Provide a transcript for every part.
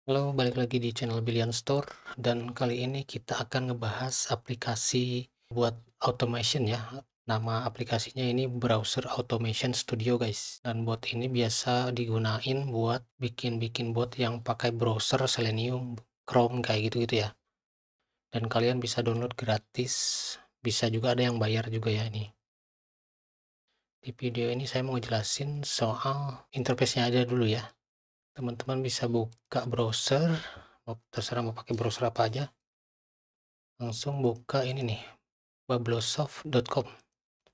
Halo, balik lagi di channel Billion Store dan kali ini kita akan ngebahas aplikasi buat automation ya. Nama aplikasinya ini Browser Automation Studio guys. Dan bot ini biasa digunain buat bikin-bikin bot yang pakai browser Selenium, Chrome kayak gitu-gitu ya. Dan kalian bisa download gratis, bisa juga ada yang bayar juga ya ini. Di video ini saya mau ngejelasin soal interface-nya aja dulu ya. Teman-teman bisa buka browser, terserah mau pakai browser apa aja. Langsung buka ini nih, bubblesoft.com.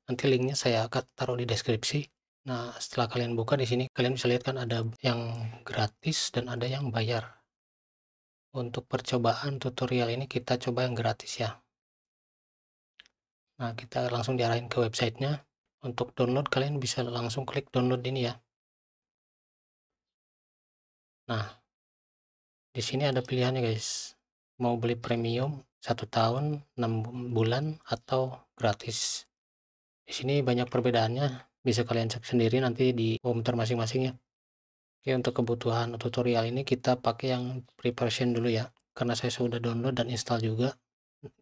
Nanti linknya saya akan taruh di deskripsi. Nah, setelah kalian buka di sini, kalian bisa lihat kan ada yang gratis dan ada yang bayar. Untuk percobaan tutorial ini kita coba yang gratis ya. Nah, kita langsung diarahin ke websitenya. Untuk download, kalian bisa langsung klik download ini ya. Nah, di sini ada pilihannya guys. Mau beli premium 1 tahun, 6 bulan, atau gratis. Di sini banyak perbedaannya, bisa kalian cek sendiri nanti di komputer masing-masing ya. Oke, untuk kebutuhan tutorial ini kita pakai yang free version dulu ya, karena saya sudah download dan install juga.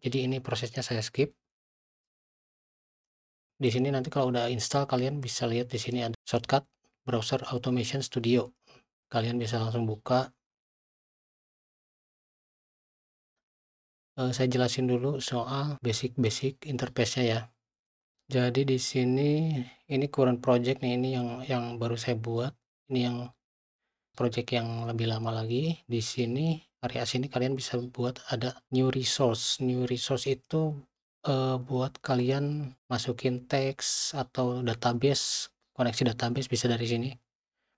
Jadi ini prosesnya saya skip. Di sini nanti kalau udah install kalian bisa lihat di sini ada shortcut Browser Automation Studio. Kalian bisa langsung buka. Saya jelasin dulu soal basic interface-nya ya. Jadi di sini ini current project nih, ini yang baru saya buat. Ini yang project yang lebih lama lagi. Di sini area sini kalian bisa buat ada new resource. New resource itu buat kalian masukin teks atau database, koneksi database bisa dari sini.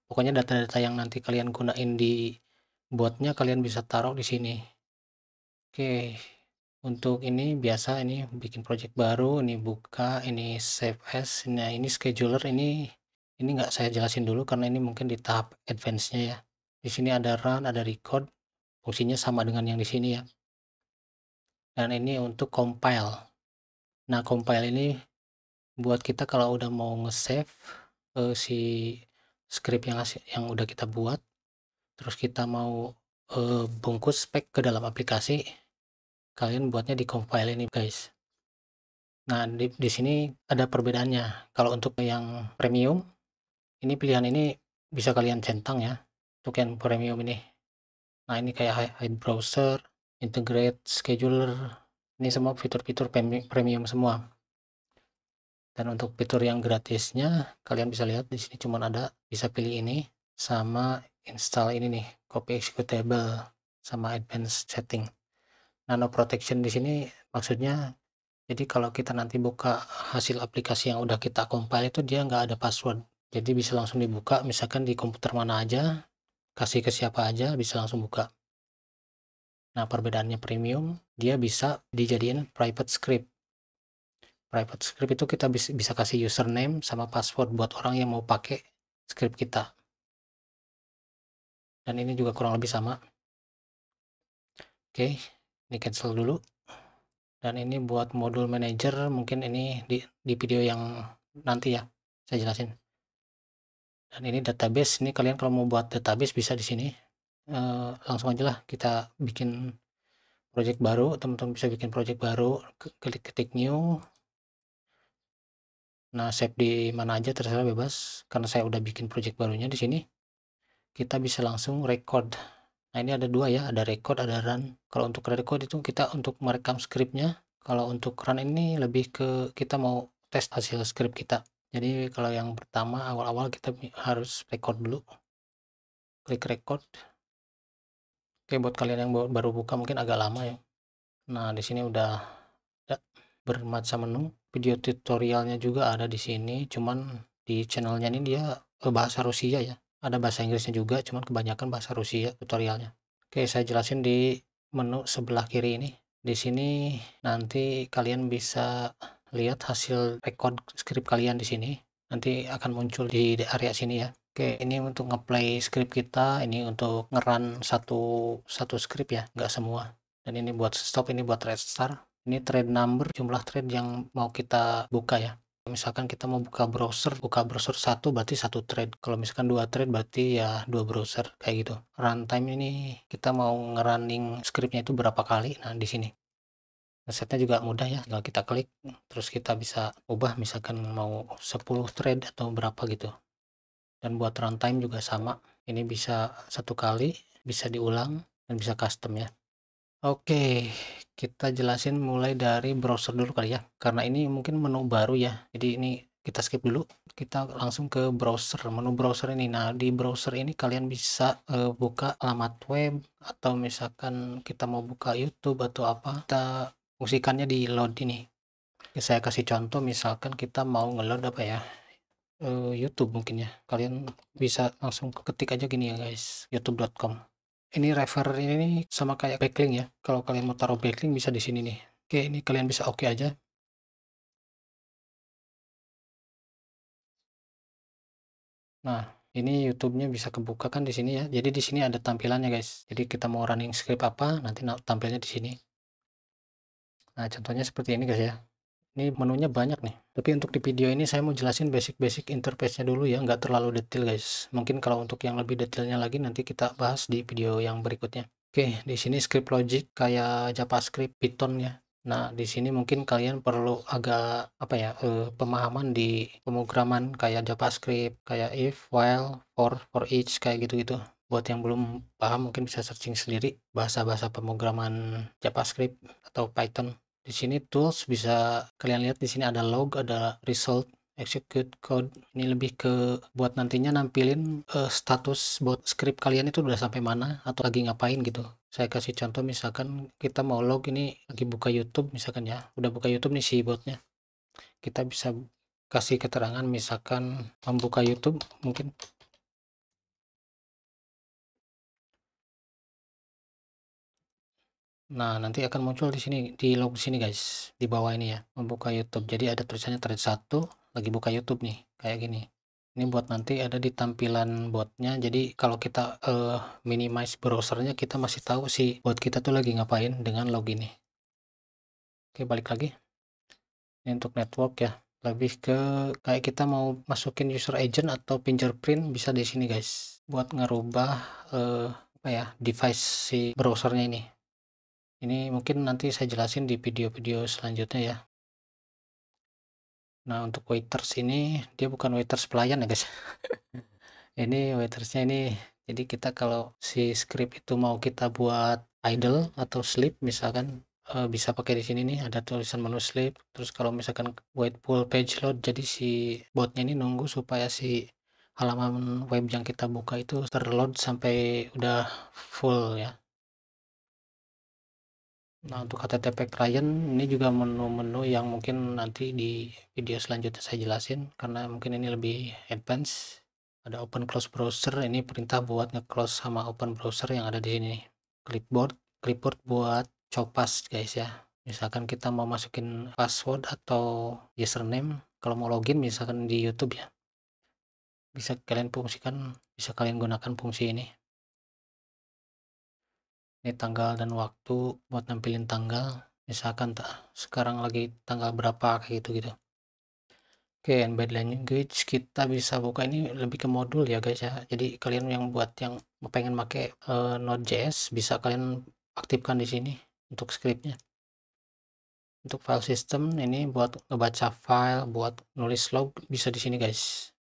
Pokoknya data-data yang nanti kalian gunain di botnya kalian bisa taruh di sini. Oke, untuk ini biasa ini bikin project baru, ini buka, ini save as. Nah, ini scheduler ini nggak saya jelasin dulu karena ini mungkin di tahap advance-nya ya. Di sini ada run, ada record, fungsinya sama dengan yang di sini ya. Dan ini untuk compile. Nah, compile ini buat kita kalau udah mau nge-save si script yang udah kita buat, terus kita mau bungkus spek ke dalam aplikasi, kalian buatnya di compile ini guys. Nah, di sini ada perbedaannya. Kalau untuk yang premium, ini pilihan ini bisa kalian centang ya. Untuk yang premium ini. Nah, ini kayak hide browser, integrate scheduler. Ini semua fitur-fitur premium semua. Dan untuk fitur yang gratisnya, kalian bisa lihat di sini cuma ada bisa pilih ini sama install ini nih, copy executable sama advanced setting. Nano protection di sini maksudnya jadi kalau kita nanti buka hasil aplikasi yang udah kita compile itu dia nggak ada password. Jadi bisa langsung dibuka misalkan di komputer mana aja, kasih ke siapa aja bisa langsung buka. Nah, perbedaannya premium, dia bisa dijadiin private script. Private script itu kita bisa kasih username sama password buat orang yang mau pakai script kita. Dan ini juga kurang lebih sama. Oke, ini cancel dulu. Dan ini buat modul manager, mungkin ini di video yang nanti ya, saya jelasin. Dan ini database, ini kalian kalau mau buat database bisa di sini. Langsung aja lah kita bikin project baru, teman-teman bisa bikin project baru, klik ketik new. Nah, save di mana aja terserah bebas, karena saya udah bikin project barunya di sini. Kita bisa langsung record. Nah, ini ada dua ya, ada record, ada run. Kalau untuk record itu kita untuk merekam scriptnya. Kalau untuk run ini lebih ke kita mau tes hasil script kita. Jadi kalau yang pertama awal-awal kita harus record dulu. Klik record. Oke, buat kalian yang baru buka mungkin agak lama ya. Nah, di sini udah ada bermacam menu. Video tutorialnya juga ada di sini, cuman di channelnya ini dia bahasa Rusia ya. Ada bahasa Inggrisnya juga, cuman kebanyakan bahasa Rusia tutorialnya. Oke, saya jelasin di menu sebelah kiri ini. Di sini nanti kalian bisa lihat hasil record script kalian di sini. Nanti akan muncul di area sini ya. Oke, ini untuk ngeplay script kita, ini untuk ngeran satu script ya, nggak semua. Dan ini buat stop, ini buat restart. Ini thread number, jumlah thread yang mau kita buka ya. Misalkan kita mau buka browser satu berarti satu thread. Kalau misalkan dua thread berarti ya dua browser kayak gitu. Runtime ini kita mau ngerunning scriptnya itu berapa kali. Nah, di sini. Setnya juga mudah ya, tinggal kita klik, terus kita bisa ubah misalkan mau 10 thread atau berapa gitu. Dan buat runtime juga sama, ini bisa satu kali, bisa diulang, dan bisa custom ya. Oke, kita jelasin mulai dari browser dulu kali ya, karena ini mungkin menu baru ya, jadi ini kita skip dulu, kita langsung ke browser, menu browser ini. Nah, di browser ini kalian bisa buka alamat web, atau misalkan kita mau buka YouTube atau apa, kita fungsikannya di load ini. Oke, saya kasih contoh, misalkan kita mau ngeload apa ya, YouTube mungkin ya. Kalian bisa langsung ketik aja gini ya guys, youtube.com. Ini refer ini sama kayak backlink ya. Kalau kalian mau taruh backlink bisa di sini nih. Oke, ini kalian bisa oke aja. Nah, ini YouTube-nya bisa kebuka kan di sini ya. Jadi di sini ada tampilannya guys. Jadi kita mau running script apa, nanti tampilnya di sini. Nah, contohnya seperti ini guys ya. Ini menunya banyak nih. Tapi untuk di video ini saya mau jelasin basic-basic interface-nya dulu ya, nggak terlalu detail guys. Mungkin kalau untuk yang lebih detailnya lagi nanti kita bahas di video yang berikutnya. Oke, di sini script logic kayak JavaScript, Python ya. Nah, di sini mungkin kalian perlu agak apa ya, pemahaman di pemrograman kayak JavaScript, kayak if, while, for each kayak gitu-gitu. Buat yang belum paham mungkin bisa searching sendiri bahasa-bahasa pemrograman JavaScript atau Python. Di sini tools bisa kalian lihat, di sini ada log, ada result, execute code. Ini lebih ke buat nantinya nampilin status buat script kalian itu udah sampai mana atau lagi ngapain gitu. Saya kasih contoh, misalkan kita mau log ini lagi buka YouTube misalkan ya, udah buka YouTube nih si botnya. Kita bisa kasih keterangan misalkan membuka YouTube mungkin. Nah, nanti akan muncul di sini, di log di sini guys, di bawah ini ya, membuka YouTube. Jadi ada tulisannya thread 1 lagi buka YouTube nih, kayak gini. Ini buat nanti ada di tampilan botnya. Jadi kalau kita minimize browsernya, kita masih tahu si bot kita tuh lagi ngapain dengan log ini. Oke, balik lagi. Ini untuk network ya. Lebih ke kayak kita mau masukin user agent atau fingerprint bisa di sini guys. Buat ngerubah apa ya, device si browsernya ini. Ini mungkin nanti saya jelasin di video-video selanjutnya ya. Nah, untuk waiters ini dia bukan waiters pelayan ya guys. Ini waitersnya ini, jadi kita kalau si script itu mau kita buat idle atau sleep misalkan, bisa pakai di sini nih ada tulisan menu sleep. Terus kalau misalkan wait full page load, jadi si botnya ini nunggu supaya si halaman web yang kita buka itu terload sampai udah full ya. Nah, untuk HTTP client ini juga menu-menu yang mungkin nanti di video selanjutnya saya jelasin karena mungkin ini lebih advance. Ada open close browser, ini perintah buat nge-close sama open browser yang ada di sini. Clipboard buat copas guys ya. Misalkan kita mau masukin password atau username kalau mau login misalkan di YouTube ya. Bisa kalian gunakan fungsi ini. Ini tanggal dan waktu buat nampilin tanggal, misalkan sekarang lagi tanggal berapa kayak gitu. Oke, embed language kita bisa buka, ini lebih ke modul ya guys ya. Jadi kalian yang buat yang pengen pakai Node.js bisa kalian aktifkan di sini untuk scriptnya. Untuk file system ini buat ngebaca file, buat nulis log bisa di sini guys.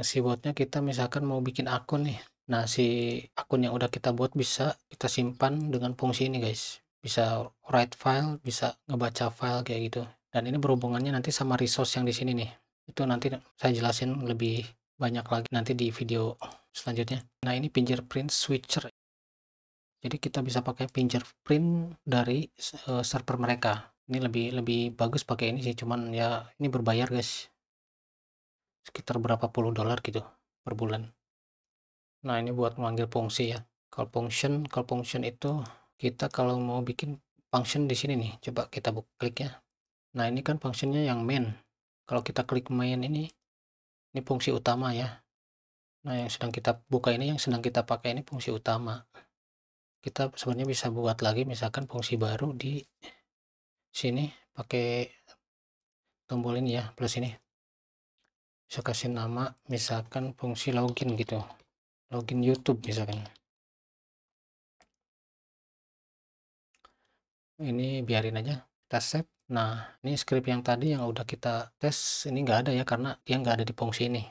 Si botnya kita misalkan mau bikin akun nih. Nah, si akun yang udah kita buat bisa kita simpan dengan fungsi ini guys. Bisa write file, bisa ngebaca file kayak gitu. Dan ini berhubungannya nanti sama resource yang di sini nih. Itu nanti saya jelasin lebih banyak lagi nanti di video selanjutnya. Nah, ini fingerprint switcher. Jadi kita bisa pakai fingerprint dari server mereka. Ini lebih bagus pakai ini sih, cuman ya ini berbayar guys. Sekitar berapa puluh dolar gitu per bulan. Nah, ini buat memanggil fungsi ya. Call function itu kita kalau mau bikin function di sini nih, coba kita klik ya. Nah, ini kan functionnya yang main. Kalau kita klik main ini fungsi utama ya. Nah, yang sedang kita buka ini, yang sedang kita pakai ini fungsi utama. Kita sebenarnya bisa buat lagi misalkan fungsi baru di sini pakai tombol ini ya, plus ini. bisa kasih nama misalkan fungsi login gitu, login YouTube misalkan. Ini biarin aja, kita save. Nah, ini script yang tadi yang udah kita tes ini nggak ada ya, karena dia nggak ada di fungsi ini.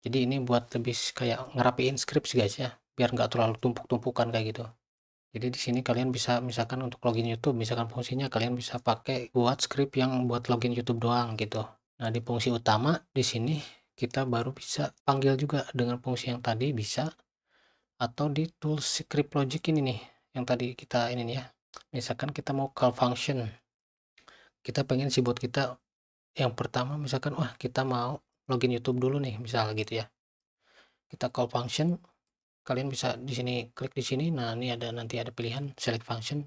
Jadi ini buat lebih kayak ngerapiin script sih guys ya, biar nggak terlalu tumpuk-tumpukan kayak gitu. Jadi di sini kalian bisa misalkan untuk login YouTube, misalkan fungsinya kalian bisa pakai buat script yang buat login YouTube doang gitu. Nah, di fungsi utama di sini kita baru bisa panggil juga dengan fungsi yang tadi bisa, atau di tools script logic ini nih yang tadi kita ini nih ya. Misalkan kita mau call function, kita pengen si bot kita yang pertama misalkan wah kita mau login YouTube dulu nih misal gitu ya, kita call function. Kalian bisa di sini klik di sini. Nah, ini ada nanti ada pilihan select function.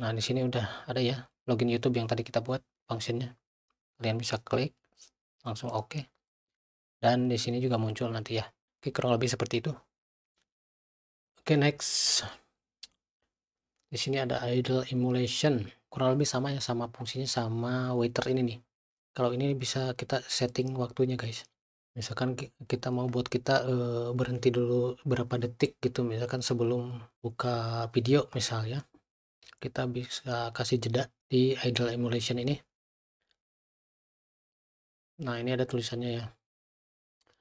Nah, di sini udah ada ya login YouTube yang tadi kita buat functionnya. Kalian bisa klik langsung oke. Dan di sini juga muncul nanti ya. Oke, kurang lebih seperti itu. Oke, next. Di sini ada idle emulation. Kurang lebih sama ya, sama fungsinya sama waiter ini nih. Kalau ini bisa kita setting waktunya guys. Misalkan kita mau buat kita berhenti dulu berapa detik gitu, misalkan sebelum buka video misalnya, kita bisa kasih jeda di idle emulation ini. Nah, ini ada tulisannya ya,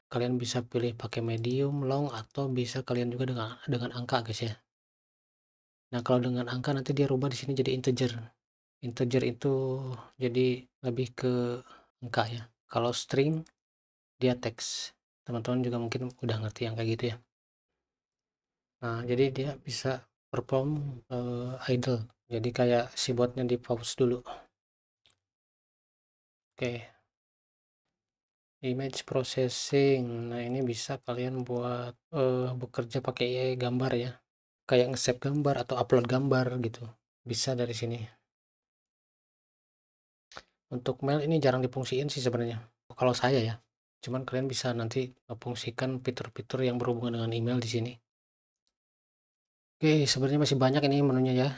kalian bisa pilih pakai medium, long, atau bisa kalian juga dengan angka guys ya. Nah, kalau dengan angka nanti dia rubah di sini jadi integer. Integer itu jadi lebih ke angka ya. Kalau string dia teks. Teman-teman juga mungkin udah ngerti yang kayak gitu ya. Nah, jadi dia bisa perform idle. Jadi kayak si botnya di pause dulu. Oke. Image processing. Nah, ini bisa kalian buat bekerja pakai gambar ya. Kayak nge-save gambar atau upload gambar gitu. Bisa dari sini. Untuk mail ini jarang difungsiin sih sebenarnya. Kalau saya ya. Cuman kalian bisa nanti fungsikan fitur-fitur yang berhubungan dengan email di sini. Oke, sebenarnya masih banyak ini menunya ya.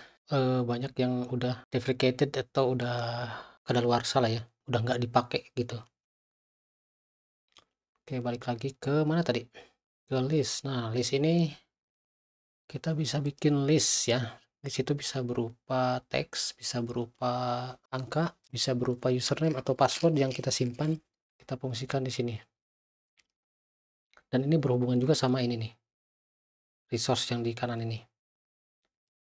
Banyak yang udah deprecated atau udah kadaluarsa lah ya. Udah nggak dipakai gitu. Oke, balik lagi ke mana tadi? Ke list. Nah, list ini kita bisa bikin list ya. Di situ bisa berupa teks, bisa berupa angka, bisa berupa username atau password yang kita simpan, kita fungsikan di sini. Dan ini berhubungan juga sama ini nih, resource yang di kanan ini.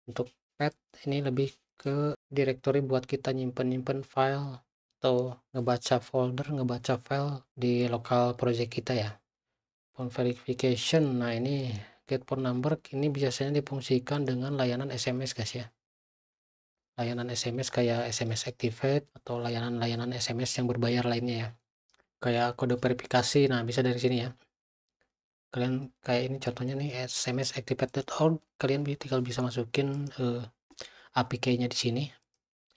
Untuk path ini lebih ke directory buat kita nyimpen file atau ngebaca folder, ngebaca file di lokal project kita ya. Phone verification, nah ini get phone number ini biasanya difungsikan dengan layanan SMS guys ya. Layanan SMS kayak SMS Activate atau layanan-layanan SMS yang berbayar lainnya ya. Kayak kode verifikasi, nah bisa dari sini ya. Kalian kayak ini contohnya nih smsactivate.org, kalian tinggal bisa masukin APK-nya di sini.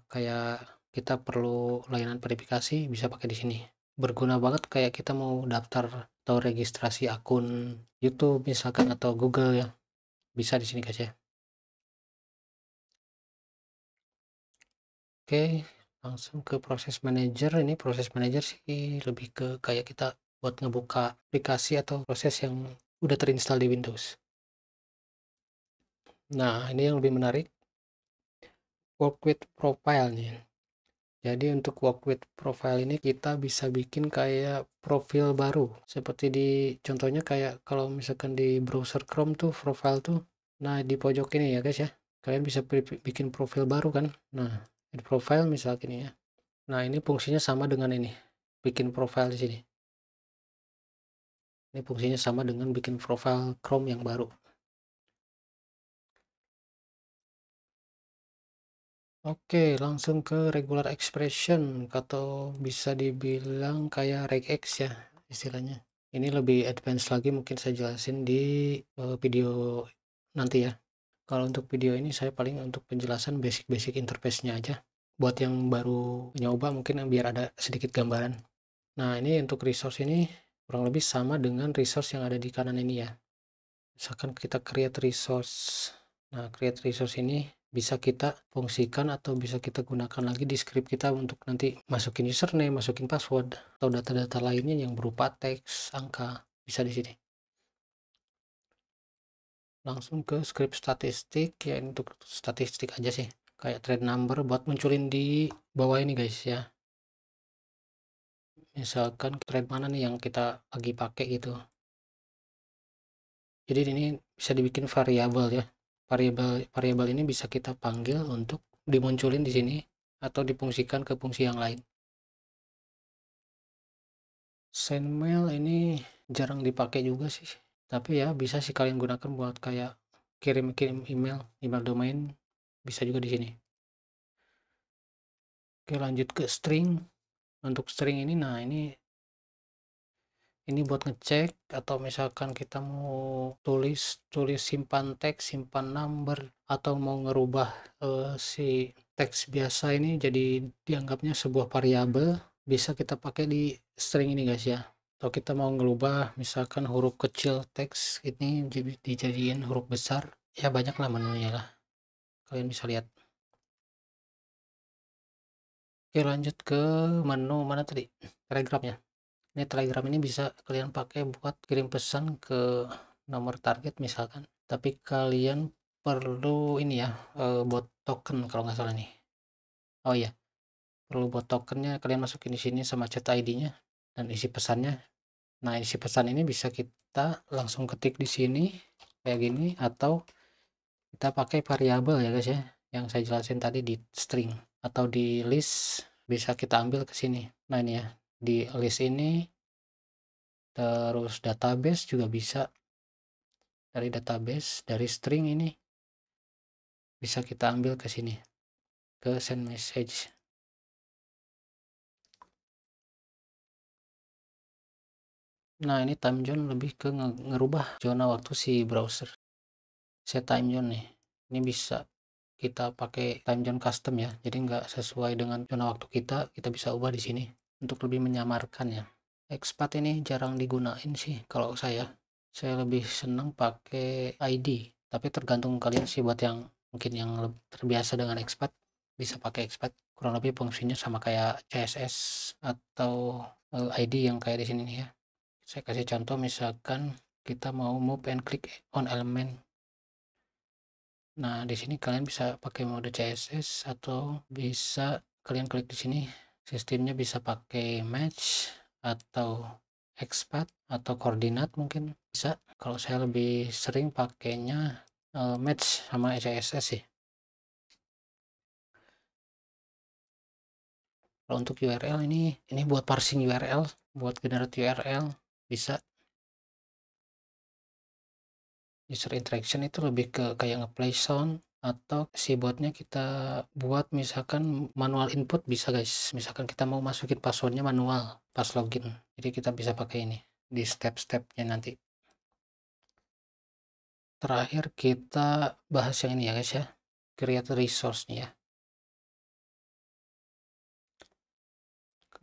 Kayak kita perlu layanan verifikasi bisa pakai di sini. Berguna banget kayak kita mau daftar atau registrasi akun YouTube misalkan atau Google ya. Bisa di sini guys ya. Oke, langsung ke proses manager. Ini proses manager sih lebih ke kayak kita buat ngebuka aplikasi atau proses yang udah terinstall di Windows. Nah, ini yang lebih menarik, work with profile nih. Jadi untuk work with profile ini kita bisa bikin kayak profil baru. Seperti di contohnya kayak kalau misalkan di browser Chrome tuh profile tuh. Nah, di pojok ini ya guys ya. Kalian bisa bikin profil baru kan. Nah, di profile misalkan ini ya. Nah, ini fungsinya sama dengan ini. Bikin profile di sini. Ini fungsinya sama dengan bikin profile Chrome yang baru. Oke, langsung ke regular expression atau bisa dibilang kayak regex ya istilahnya. Ini lebih advance lagi, mungkin saya jelasin di video nanti ya. Kalau untuk video ini saya paling untuk penjelasan basic-basic interface-nya aja. Buat yang baru nyoba mungkin biar ada sedikit gambaran. Nah, ini untuk resource ini kurang lebih sama dengan resource yang ada di kanan ini ya. Misalkan kita create resource. Nah, create resource ini bisa kita fungsikan atau bisa kita gunakan lagi di script kita untuk nanti masukin username, masukin password, atau data-data lainnya yang berupa teks, angka, bisa di sini. Langsung ke script statistik, ya untuk statistik aja sih, kayak trade number buat munculin di bawah ini guys ya. Misalkan trade mana nih yang kita lagi pakai gitu. Jadi ini bisa dibikin variabel ya. Variabel ini bisa kita panggil untuk dimunculin di sini atau difungsikan ke fungsi yang lain. Send mail ini jarang dipakai juga sih. Tapi ya bisa sih kalian gunakan buat kayak kirim-kirim email domain, bisa juga di sini. Oke, lanjut ke string. Untuk string ini, nah ini buat ngecek atau misalkan kita mau tulis simpan teks, simpan number, atau mau ngerubah si teks biasa ini jadi dianggapnya sebuah variabel, bisa kita pakai di string ini guys ya. Atau kita mau ngerubah misalkan huruf kecil teks ini dijadiin huruf besar, ya banyak lah menunya lah, kalian bisa lihat. Oke, lanjut ke menu mana tadi, Telegram ya. Ini Telegram ini bisa kalian pakai buat kirim pesan ke nomor target misalkan, tapi kalian perlu ini ya, bot token kalau nggak salah nih. Oh iya, perlu bot tokennya, kalian masukin di sini sama chat ID-nya dan isi pesannya. Nah, isi pesan ini bisa kita langsung ketik di sini kayak gini, atau kita pakai variabel ya guys ya, yang saya jelasin tadi di string atau di list, bisa kita ambil ke sini. Nah ini ya, di list ini, terus database juga bisa, dari database, dari string ini bisa kita ambil ke sini, ke send message. Nah ini time zone lebih ke ngerubah zona waktu si browser. Set time zone nih, ini bisa kita pakai time zone custom ya, jadi nggak sesuai dengan zona waktu kita bisa ubah di sini untuk lebih menyamarkan ya. Expat ini jarang digunain sih kalau saya lebih seneng pakai ID, tapi tergantung kalian sih. Buat yang mungkin yang terbiasa dengan expat, bisa pakai expat, kurang lebih fungsinya sama kayak CSS atau ID yang kayak di sini nih ya. Saya kasih contoh, misalkan kita mau move and click on element. Nah, di sini kalian bisa pakai mode CSS atau bisa kalian klik di sini. Sistemnya bisa pakai match atau expat atau koordinat, mungkin bisa. Kalau saya lebih sering pakainya match sama CSS sih. Kalau untuk URL ini buat parsing URL, buat generate URL bisa. User interaction itu lebih ke kayak ngeplay sound, atau si botnya kita buat misalkan manual input bisa guys. Misalkan kita mau masukin passwordnya manual pas login, jadi kita bisa pakai ini di step-stepnya nanti. Terakhir kita bahas yang ini ya guys ya, create resource nya ya.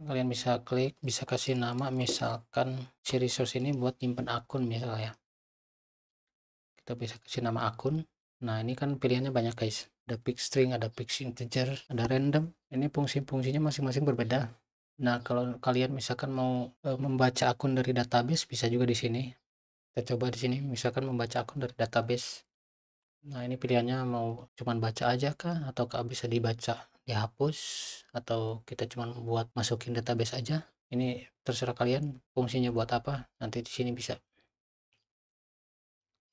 Kalian bisa klik, bisa kasih nama, misalkan si resource ini buat nyimpen akun misalnya. Kita bisa kasih nama akun. Nah ini kan pilihannya banyak guys, ada pick string, ada pick integer, ada random. Ini fungsi-fungsinya masing-masing berbeda. Nah kalau kalian misalkan mau membaca akun dari database, bisa juga di sini. Kita coba di sini, misalkan membaca akun dari database. Nah ini pilihannya mau cuman baca aja kah, ataukah bisa dibaca, dihapus, atau kita cuman buat masukin database aja. Ini terserah kalian fungsinya buat apa, nanti di sini bisa.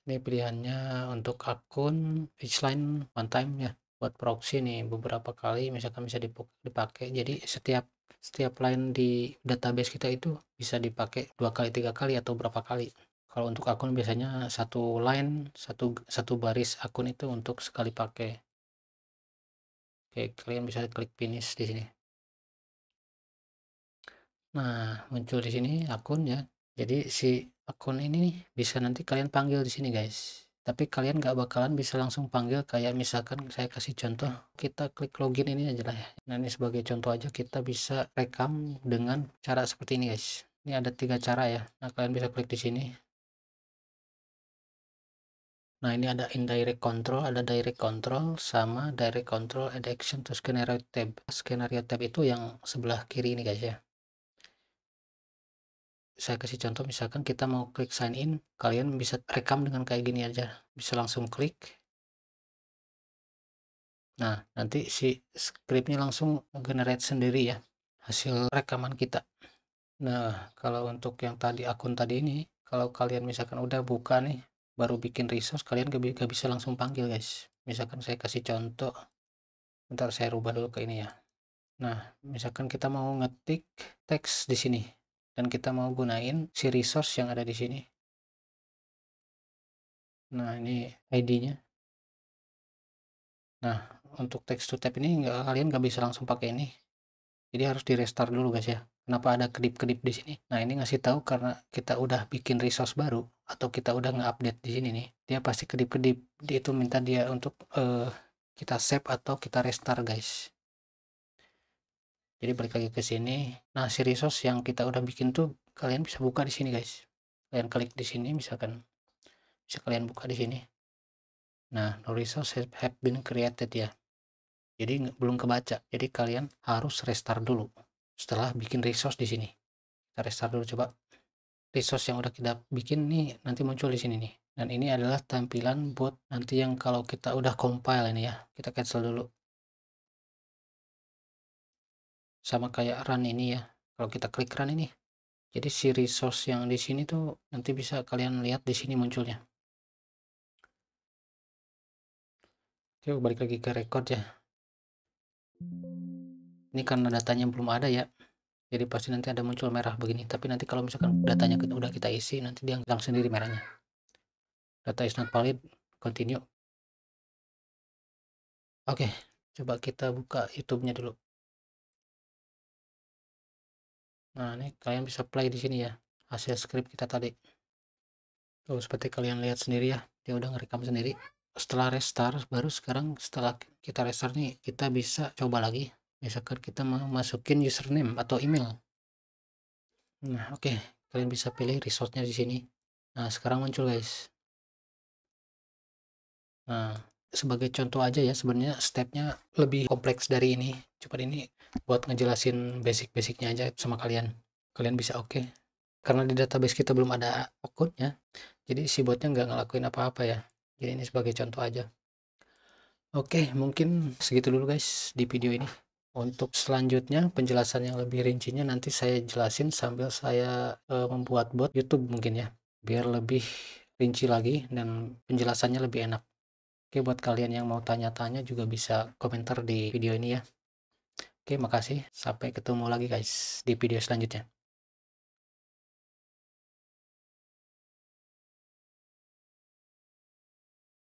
Ini pilihannya untuk akun each line one time ya, buat proxy nih beberapa kali misalkan bisa dipakai. Jadi setiap line di database kita itu bisa dipakai 2 kali, 3 kali, atau berapa kali. Kalau untuk akun biasanya satu line, satu baris akun itu untuk sekali pakai. Oke, kalian bisa klik finish di sini. Nah, muncul di sini akun ya. Jadi si akun ini nih bisa nanti kalian panggil di sini guys. Tapi kalian nggak bakalan bisa langsung panggil, kayak misalkan saya kasih contoh, kita klik login ini aja lah ya. Nah ini sebagai contoh aja, kita bisa rekam dengan cara seperti ini guys. Ini ada 3 cara ya. Nah kalian bisa klik di sini. Nah, ini ada indirect control, ada direct control, sama direct control add action to scenario tab. Scenario tab itu yang sebelah kiri ini guys ya. Saya kasih contoh, misalkan kita mau klik sign in, kalian bisa rekam dengan kayak gini aja, bisa langsung klik. Nah, nanti si scriptnya langsung generate sendiri ya hasil rekaman kita. Nah, kalau untuk yang tadi akun tadi ini, kalau kalian misalkan udah buka nih, baru bikin resource, kalian gak bisa langsung panggil guys. Misalkan saya kasih contoh, bentar saya rubah dulu ke ini ya. Nah, misalkan kita mau ngetik teks di sini dan kita mau gunain si resource yang ada di sini. Nah, ini ID-nya. Nah, untuk text to type ini kalian nggak bisa langsung pakai ini. Jadi harus di restart dulu guys ya. Kenapa ada kedip-kedip di sini? Nah, ini ngasih tahu karena kita udah bikin resource baru atau kita udah nge-update di sini nih. Dia pasti kedip-kedip. Dia itu minta dia untuk kita save atau kita restart guys. Jadi balik lagi ke sini. Nah, si resource yang kita udah bikin tuh kalian bisa buka di sini guys. Kalian klik di sini misalkan, bisa kalian buka di sini. Nah, no resource have been created ya. Jadi belum kebaca. Jadi kalian harus restart dulu setelah bikin resource di sini. Kita restart dulu coba. Resource yang udah kita bikin nih nanti muncul di sini nih. Dan ini adalah tampilan buat nanti yang kalau kita udah compile ini ya. Kita cancel dulu. Sama kayak run ini ya. Kalau kita klik run ini. Jadi si resource yang di sini tuh nanti bisa kalian lihat di sini munculnya. Oke, balik lagi ke record ya. Ini karena datanya belum ada ya. Jadi pasti nanti ada muncul merah begini. Tapi nanti kalau misalkan datanya udah kita isi, nanti dia hilang sendiri merahnya. Data is not valid, continue. Oke, coba kita buka YouTube-nya dulu. Nah, ini kalian bisa play di sini ya, hasil script kita tadi. Tuh, seperti kalian lihat sendiri ya, dia udah ngerekam sendiri. Setelah restart, baru sekarang setelah kita restart nih, kita bisa coba lagi. Misalkan kita mau masukin username atau email. Nah, oke, kalian bisa pilih resource-nya di sini. Nah, sekarang muncul guys. Nah, sebagai contoh aja ya, sebenarnya stepnya lebih kompleks dari ini. Coba ini buat ngejelasin basic-basicnya aja sama kalian. Kalian bisa oke. Karena di database kita belum ada akunnya, jadi si botnya nggak ngelakuin apa-apa ya. Jadi ini sebagai contoh aja. Oke, mungkin segitu dulu guys di video ini. Untuk selanjutnya penjelasan yang lebih rincinya nanti saya jelasin sambil saya membuat bot YouTube mungkin ya, biar lebih rinci lagi dan penjelasannya lebih enak. Oke, buat kalian yang mau tanya-tanya juga bisa komentar di video ini ya. Oke, makasih. Sampai ketemu lagi guys di video selanjutnya.